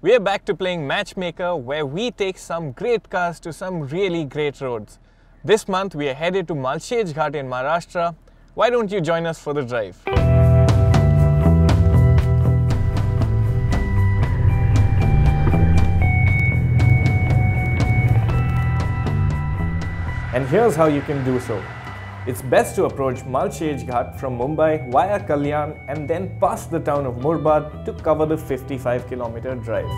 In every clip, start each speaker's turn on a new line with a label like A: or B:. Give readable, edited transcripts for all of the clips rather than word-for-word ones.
A: We're back to playing Matchmaker, where we take some great cars to some really great roads. This month we are headed to Malshej Ghat in Maharashtra. Why don't you join us for the drive? And here's how you can do so. It's best to approach Malshej Ghat from Mumbai via Kalyan and then past the town of Murbad to cover the 55-kilometer drive.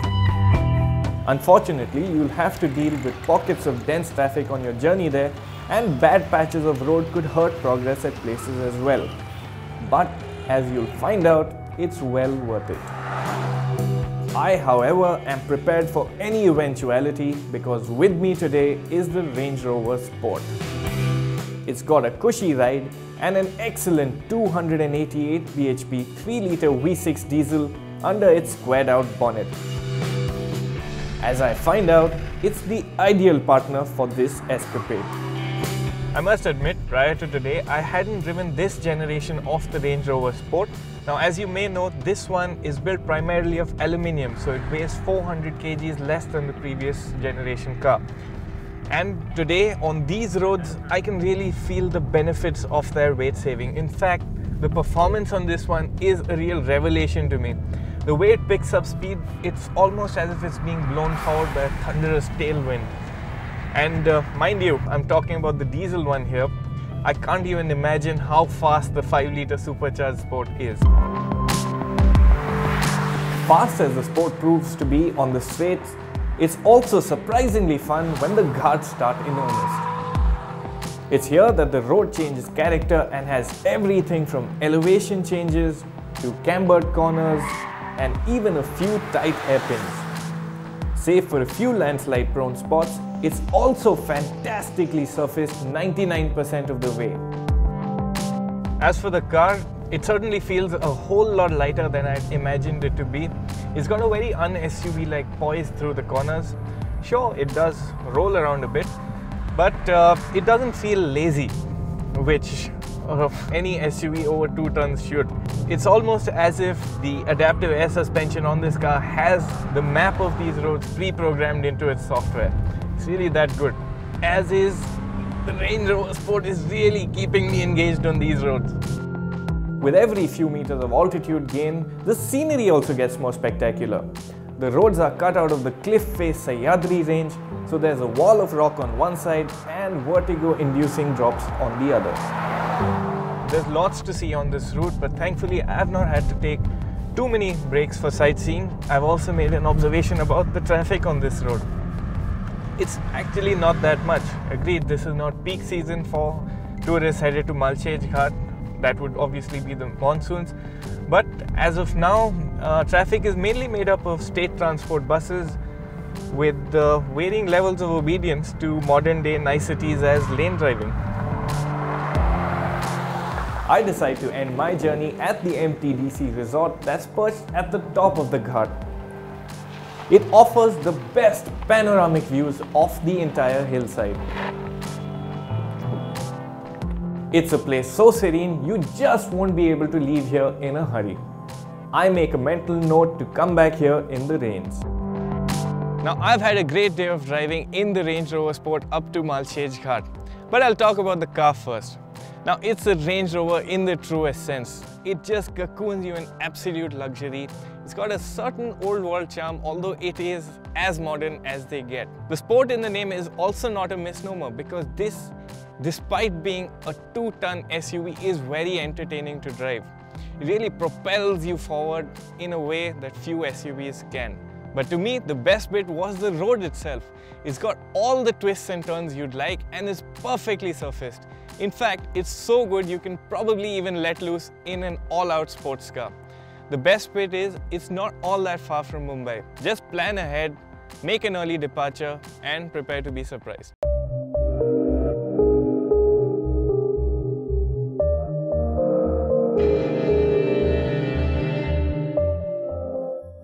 A: Unfortunately, you'll have to deal with pockets of dense traffic on your journey there, and bad patches of road could hurt progress at places as well. But as you'll find out, it's well worth it. I, however, am prepared for any eventuality because with me today is the Range Rover Sport. It's got a cushy ride and an excellent 288 bhp 3-litre V6 diesel under its squared-out bonnet. As I find out, it's the ideal partner for this escapade. I must admit, prior to today, I hadn't driven this generation of the Range Rover Sport. Now, as you may know, this one is built primarily of aluminium, so it weighs 400 kgs less than the previous generation car. And today, on these roads, I can really feel the benefits of their weight saving. In fact, the performance on this one is a real revelation to me. The way it picks up speed, it's almost as if it's being blown forward by a thunderous tailwind. And mind you, I'm talking about the diesel one here. I can't even imagine how fast the 5-litre supercharged Sport is. Fast as the Sport proves to be on the straights, it's also surprisingly fun when the ghats start in earnest. It's here that the road changes character and has everything from elevation changes to cambered corners and even a few tight hairpins. Save for a few landslide-prone spots, it's also fantastically surfaced 99% of the way. As for the car, it certainly feels a whole lot lighter than I imagined it to be. It's got a very un-SUV-like poise through the corners. Sure, it does roll around a bit, but it doesn't feel lazy, which any SUV over 2 tons should. It's almost as if the adaptive air suspension on this car has the map of these roads pre-programmed into its software. It's really that good. As is, the Range Rover Sport is really keeping me engaged on these roads. With every few meters of altitude gain, the scenery also gets more spectacular. The roads are cut out of the cliff-face Sahyadri range, so there's a wall of rock on one side and vertigo-inducing drops on the other. There's lots to see on this route, but thankfully I have not had to take too many breaks for sightseeing. I've also made an observation about the traffic on this road. It's actually not that much. Agreed, this is not peak season for tourists headed to Malshej Ghat. That would obviously be the monsoons. But as of now, traffic is mainly made up of state transport buses with varying levels of obedience to modern day niceties as lane driving. I decide to end my journey at the MTDC resort that's perched at the top of the Ghat. It offers the best panoramic views of the entire hillside. It's a place so serene, you just won't be able to leave here in a hurry. I make a mental note to come back here in the rains. Now, I've had a great day of driving in the Range Rover Sport up to Malshej Ghat, but I'll talk about the car first. Now, it's a Range Rover in the truest sense. It just cocoons you in absolute luxury. It's got a certain old world charm, although it is as modern as they get. The Sport in the name is also not a misnomer because this, despite being a 2-ton SUV, is very entertaining to drive. It really propels you forward in a way that few SUVs can. But to me, the best bit was the road itself. It's got all the twists and turns you'd like and is perfectly surfaced. In fact, it's so good you can probably even let loose in an all-out sports car. The best bit is, it's not all that far from Mumbai. Just plan ahead, make an early departure and prepare to be surprised.